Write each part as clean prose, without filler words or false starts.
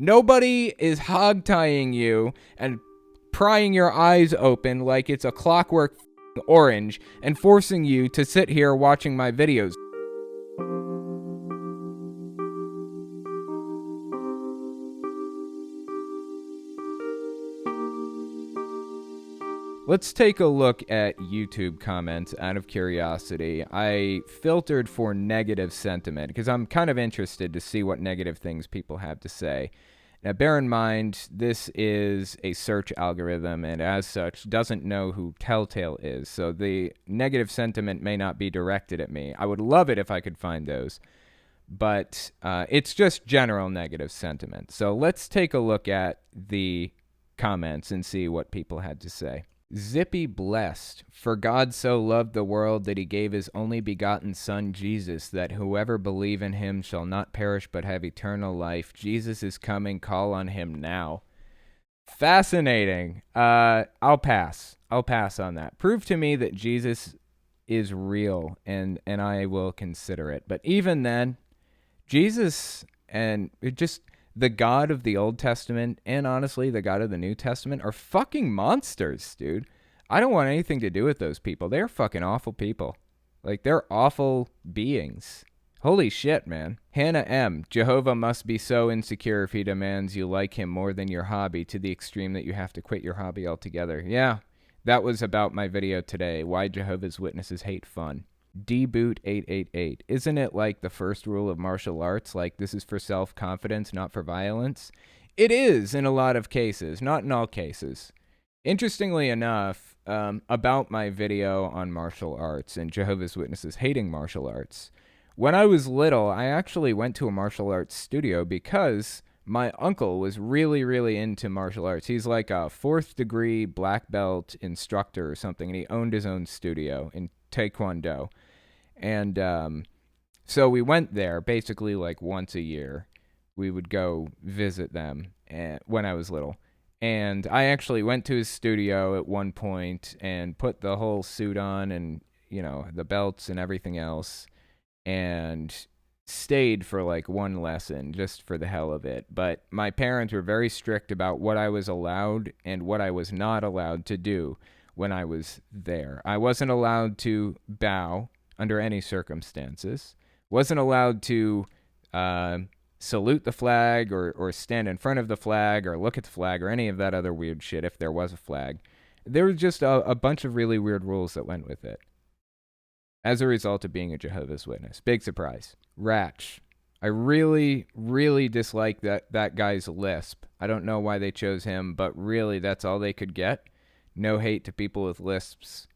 Nobody is hog-tying you and prying your eyes open like it's a clockwork orange and forcing you to sit here watching my videos. Let's take a look at YouTube comments out of curiosity. I filtered for negative sentiment because I'm kind of interested to see what negative things people have to say. Now, bear in mind, this is a search algorithm and as such doesn't know who Telltale is, so the negative sentiment may not be directed at me. I would love it if I could find those, but it's just general negative sentiment. So let's take a look at the comments and see what people had to say. Zippy blessed, for God so loved the world that he gave his only begotten Son, Jesus, that whoever believe in him shall not perish but have eternal life. Jesus is coming, call on him now. Fascinating. I'll pass on that. Prove to me that Jesus is real, and I will consider it. But even then, Jesus and just the God of the Old Testament and honestly the God of the New Testament are fucking monsters, dude. I don't want anything to do with those people. They're fucking awful people. Like, they're awful beings. Holy shit, man. Hannah M. Jehovah must be so insecure if he demands you like him more than your hobby to the extreme that you have to quit your hobby altogether. Yeah, that was about my video today. Why Jehovah's Witnesses hate fun. Dboot888. Isn't it like the first rule of martial arts? Like, this is for self-confidence, not for violence? It is in a lot of cases, not in all cases. Interestingly enough, about my video on martial arts and Jehovah's Witnesses hating martial arts, when I was little, I actually went to a martial arts studio because my uncle was really, really into martial arts. He's like a 4th degree black belt instructor or something, and he owned his own studio in Taekwondo. And so we went there basically like once a year. We would go visit them when I was little. And I actually went to his studio at one point and put the whole suit on and, you know, the belts and everything else, and stayed for like one lesson just for the hell of it. But my parents were very strict about what I was allowed and what I was not allowed to do when I was there. I wasn't allowed to bow under any circumstances. Wasn't allowed to salute the flag or stand in front of the flag or look at the flag or any of that other weird shit if there was a flag. There was just a bunch of really weird rules that went with it as a result of being a Jehovah's Witness. Big surprise. Ratch. I really, really dislike that guy's lisp. I don't know why they chose him, but really that's all they could get. No hate to people with lisps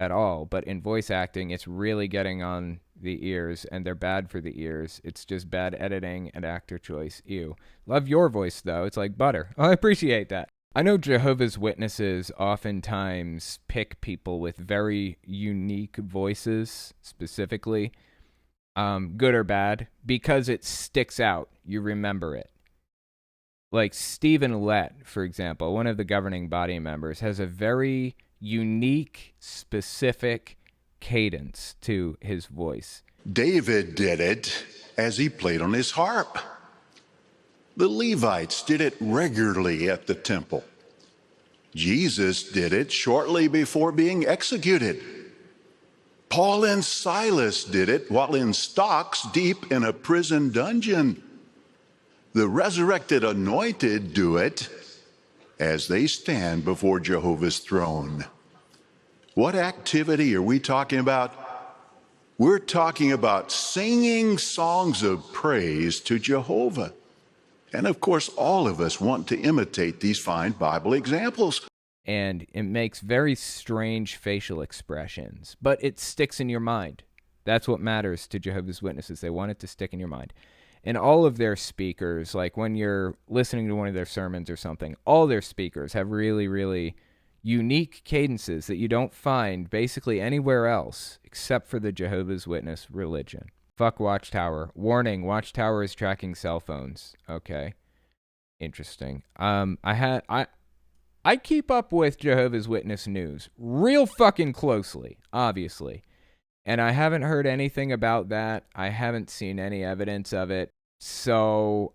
at all, but in voice acting, it's really getting on the ears, and they're bad for the ears. It's just bad editing and actor choice. Ew. Love your voice, though. It's like butter. I appreciate that. I know Jehovah's Witnesses oftentimes pick people with very unique voices, specifically, good or bad, because it sticks out. You remember it. Like Stephen Lett, for example, one of the governing body members, has a very unique, specific cadence to his voice. David did it as he played on his harp. The Levites did it regularly at the temple. Jesus did it shortly before being executed. Paul and Silas did it while in stocks deep in a prison dungeon. The resurrected anointed do it as they stand before Jehovah's throne. What activity are we talking about? We're talking about singing songs of praise to Jehovah. And of course, all of us want to imitate these fine Bible examples. And it makes very strange facial expressions, but it sticks in your mind. That's what matters to Jehovah's Witnesses. They want it to stick in your mind. And all of their speakers, like when you're listening to one of their sermons or something, all their speakers have really, really unique cadences that you don't find basically anywhere else except for the Jehovah's Witness religion. Fuck Watchtower. Warning, Watchtower is tracking cell phones. Okay. Interesting. I keep up with Jehovah's Witness news real fucking closely, obviously. And I haven't heard anything about that. I haven't seen any evidence of it. So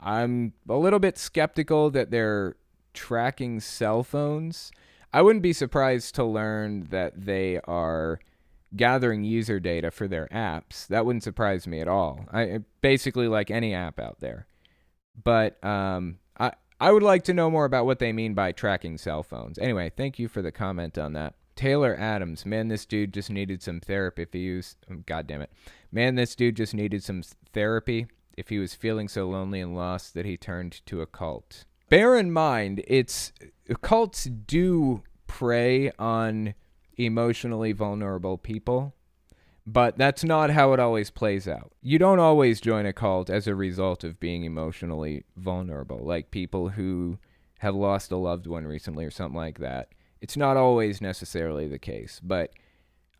I'm a little bit skeptical that they're tracking cell phones. I wouldn't be surprised to learn that they are gathering user data for their apps. That wouldn't surprise me at all. Basically like any app out there. But I would like to know more about what they mean by tracking cell phones. Anyway, thank you for the comment on that. Taylor Adams, man, this dude just needed some therapy if he was... God damn it. Man, this dude just needed some therapy if he was feeling so lonely and lost that he turned to a cult. Bear in mind, cults do prey on emotionally vulnerable people, but that's not how it always plays out. You don't always join a cult as a result of being emotionally vulnerable, like people who have lost a loved one recently or something like that. It's not always necessarily the case, but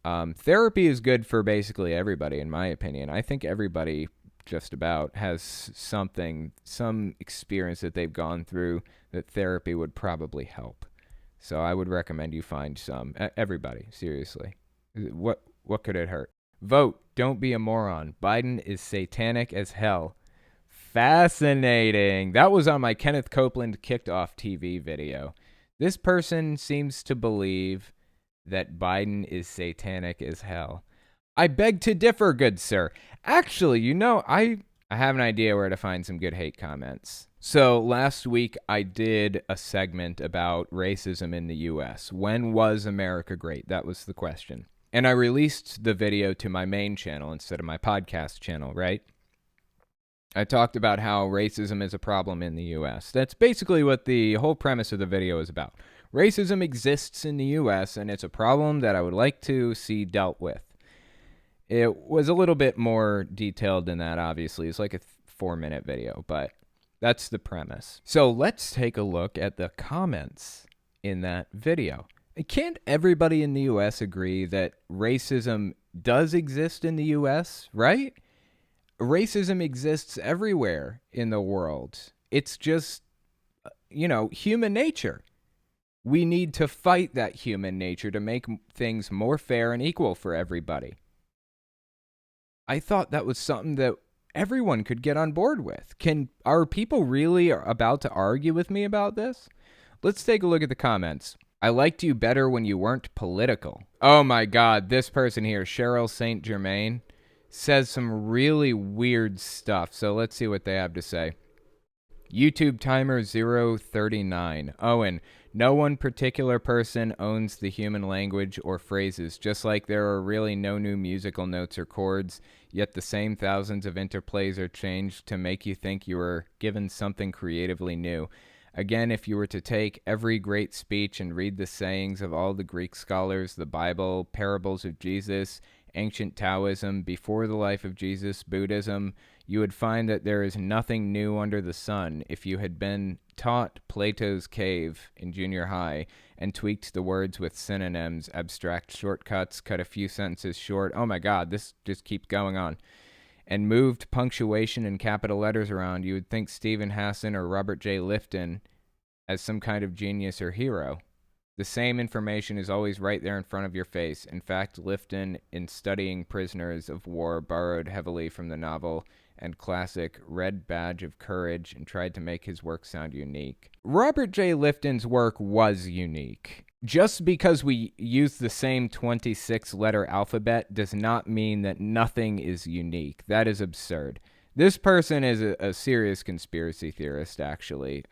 therapy is good for basically everybody, in my opinion. I think everybody just about has some experience that they've gone through that therapy would probably help. So I would recommend you find some. Everybody, seriously. What could it hurt? Vote. Don't be a moron. Biden is satanic as hell. Fascinating. That was on my Kenneth Copeland Kicked Off TV video. This person seems to believe that Biden is satanic as hell. I beg to differ, good sir. Actually, I have an idea where to find some good hate comments. So last week I did a segment about racism in the U.S. When was America great? That was the question. And I released the video to my main channel instead of my podcast channel, right? I talked about how racism is a problem in the U.S. That's basically what the whole premise of the video is about. Racism exists in the U.S., and it's a problem that I would like to see dealt with. It was a little bit more detailed than that, obviously. It's like a 4-minute video, but that's the premise. So let's take a look at the comments in that video. Can't everybody in the U.S. agree that racism does exist in the U.S., right? Racism exists everywhere in the world. It's just, human nature. We need to fight that human nature to make things more fair and equal for everybody. I thought that was something that everyone could get on board with. Are people really about to argue with me about this? Let's take a look at the comments. I liked you better when you weren't political. Oh my God, this person here, Cheryl St. Germain, says some really weird stuff. So let's see what they have to say. YouTube timer 039. Owen, no one particular person owns the human language or phrases, just like there are really no new musical notes or chords, yet the same thousands of interplays are changed to make you think you were given something creatively new. Again, if you were to take every great speech and read the sayings of all the Greek scholars, the Bible, parables of Jesus, ancient Taoism, before the life of Jesus, Buddhism, you would find that there is nothing new under the sun. If you had been taught Plato's Cave in junior high and tweaked the words with synonyms, abstract shortcuts, cut a few sentences short, oh my God, this just keeps going on, and moved punctuation and capital letters around, you would think Stephen Hassan or Robert J. Lifton as some kind of genius or hero. The same information is always right there in front of your face. In fact, Lifton, in studying prisoners of war, borrowed heavily from the novel and classic Red Badge of Courage and tried to make his work sound unique. Robert J. Lifton's work was unique. Just because we use the same 26-letter alphabet does not mean that nothing is unique. That is absurd. This person is a serious conspiracy theorist, actually.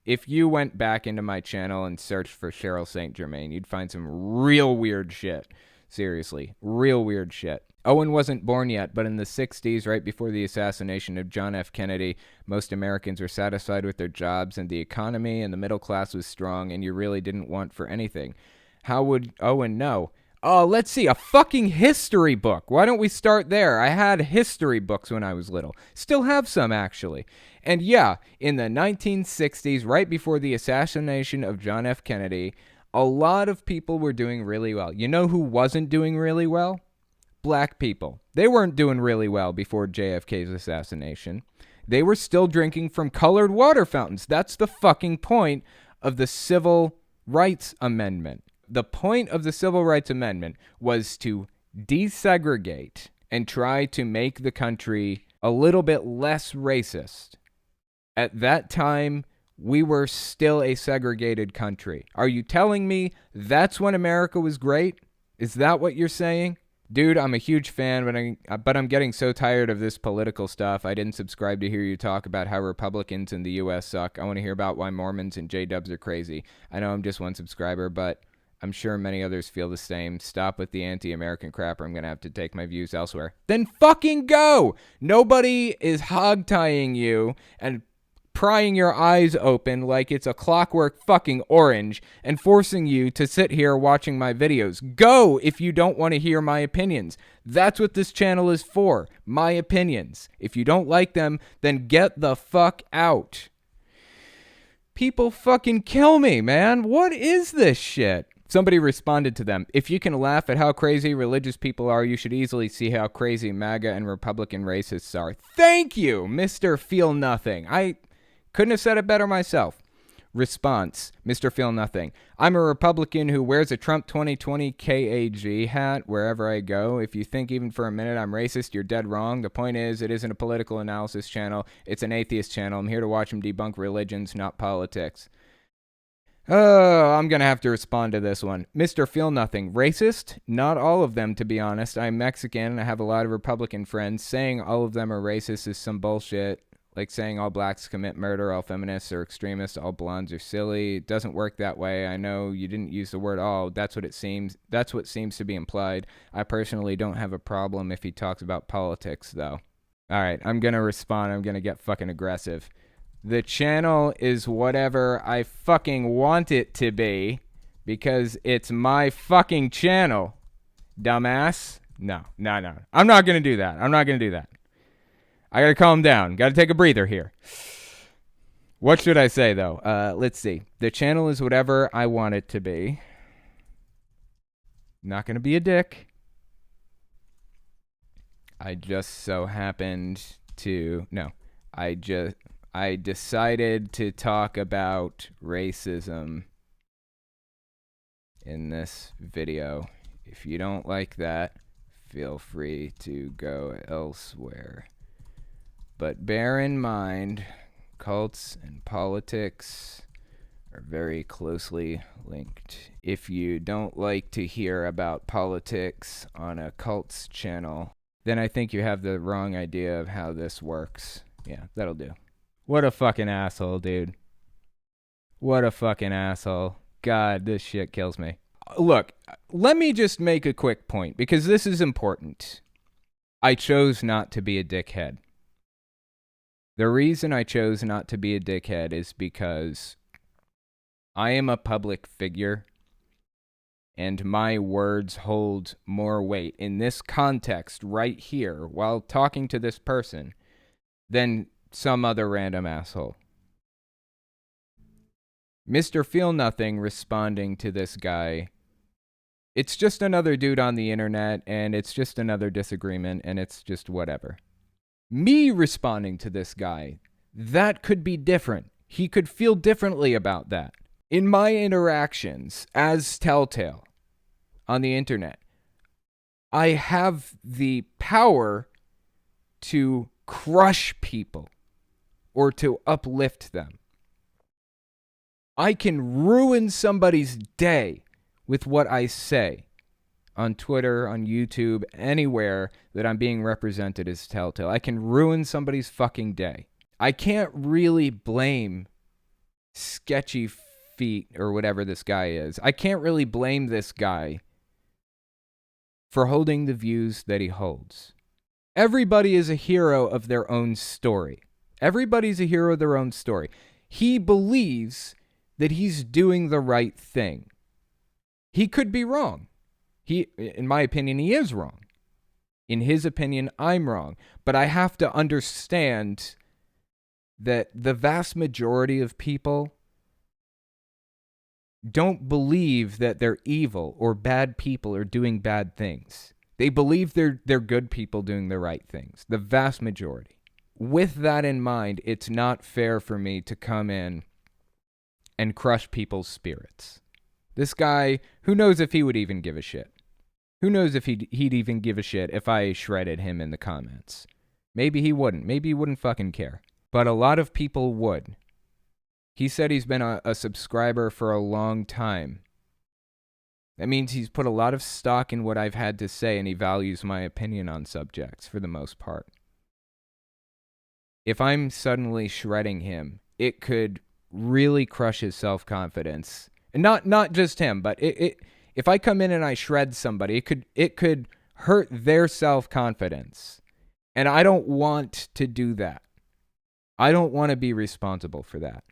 If you went back into my channel and searched for Cheryl St. Germain, you'd find some real weird shit. Seriously, real weird shit. Owen wasn't born yet, but in the 60s, right before the assassination of John F. Kennedy, most Americans were satisfied with their jobs and the economy, and the middle class was strong, and you really didn't want for anything. How would Owen know? Oh, let's see, a fucking history book. Why don't we start there? I had history books when I was little. Still have some, actually. And yeah, in the 1960s, right before the assassination of John F. Kennedy, a lot of people were doing really well. You know who wasn't doing really well? Black people. They weren't doing really well before JFK's assassination. They were still drinking from colored water fountains. That's the fucking point of the Civil Rights Amendment. The point of the Civil Rights Amendment was to desegregate and try to make the country a little bit less racist. At that time, we were still a segregated country. Are you telling me that's when America was great? Is that what you're saying? Dude, I'm a huge fan, but I'm getting so tired of this political stuff. I didn't subscribe to hear you talk about how Republicans in the U.S. suck. I want to hear about why Mormons and J-dubs are crazy. I know I'm just one subscriber, but I'm sure many others feel the same. Stop with the anti-American crap, or I'm going to have to take my views elsewhere. Then fucking go! Nobody is hog-tying you and prying your eyes open like it's a clockwork fucking orange and forcing you to sit here watching my videos. Go if you don't want to hear my opinions. That's what this channel is for. My opinions. If you don't like them, then get the fuck out. People fucking kill me, man. What is this shit? Somebody responded to them, if you can laugh at how crazy religious people are, you should easily see how crazy MAGA and Republican racists are. Thank you, Mr. Feel Nothing. I couldn't have said it better myself. Response, Mr. Feel Nothing. I'm a Republican who wears a Trump 2020 KAG hat wherever I go. If you think even for a minute I'm racist, you're dead wrong. The point is, it isn't a political analysis channel. It's an atheist channel. I'm here to watch him debunk religions, not politics. Oh, I'm going to have to respond to this one. Mr. Feel Nothing. Racist? Not all of them, to be honest. I'm Mexican and I have a lot of Republican friends. Saying all of them are racist is some bullshit. Like saying all blacks commit murder, all feminists are extremists, all blondes are silly. It doesn't work that way. I know you didn't use the word all. That's what it seems. That's what seems to be implied. I personally don't have a problem if he talks about politics, though. All right, I'm going to respond. I'm going to get fucking aggressive. The channel is whatever I fucking want it to be because it's my fucking channel, dumbass. No. I'm not going to do that. I gotta calm down. Gotta take a breather here. What should I say, though? Let's see. The channel is whatever I want it to be. Not gonna be a dick. I just so happened to... No. I decided to talk about racism in this video. If you don't like that, feel free to go elsewhere. But bear in mind, cults and politics are very closely linked. If you don't like to hear about politics on a cults channel, then I think you have the wrong idea of how this works. Yeah, that'll do. What a fucking asshole, dude. What a fucking asshole. God, this shit kills me. Look, let me just make a quick point, because this is important. I chose not to be a dickhead. The reason I chose not to be a dickhead is because I am a public figure and my words hold more weight in this context right here while talking to this person than some other random asshole. Mr. Feel Nothing responding to this guy, it's just another dude on the internet and it's just another disagreement and it's just whatever. Me responding to this guy, that could be different. He could feel differently about that. In my interactions as Telltale on the internet, I have the power to crush people or to uplift them. I can ruin somebody's day with what I say. On Twitter, on YouTube, anywhere that I'm being represented as Telltale. I can ruin somebody's fucking day. I can't really blame Sketchy Feet or whatever this guy is. I can't really blame this guy for holding the views that he holds. Everybody is a hero of their own story. Everybody's a hero of their own story. He believes that he's doing the right thing. He could be wrong. In my opinion, he is wrong. In his opinion, I'm wrong. But I have to understand that the vast majority of people don't believe that they're evil or bad people or doing bad things. They believe they're good people doing the right things. The vast majority. With that in mind, it's not fair for me to come in and crush people's spirits. This guy, who knows if he would even give a shit? Who knows if he'd even give a shit if I shredded him in the comments? Maybe he wouldn't. Maybe he wouldn't fucking care. but a lot of people would. He said he's been a subscriber for a long time. That means he's put a lot of stock in what I've had to say, and he values my opinion on subjects for the most part. If I'm suddenly shredding him, it could really crush his self-confidence. And not just him, but if I come in and I shred somebody, it could hurt their self-confidence. And I don't want to do that. I don't want to be responsible for that.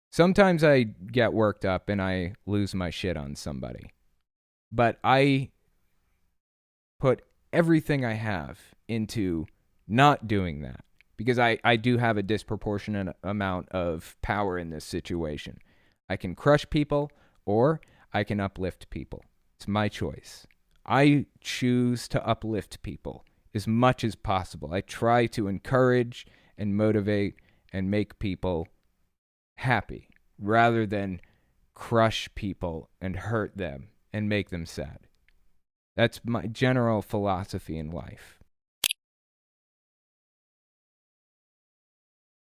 Sometimes I get worked up and I lose my shit on somebody. But I put everything I have into not doing that, because I do have a disproportionate amount of power in this situation. I can crush people or I can uplift people. It's my choice. I choose to uplift people as much as possible. I try to encourage and motivate and make people happy rather than crush people and hurt them and make them sad. That's my general philosophy in life.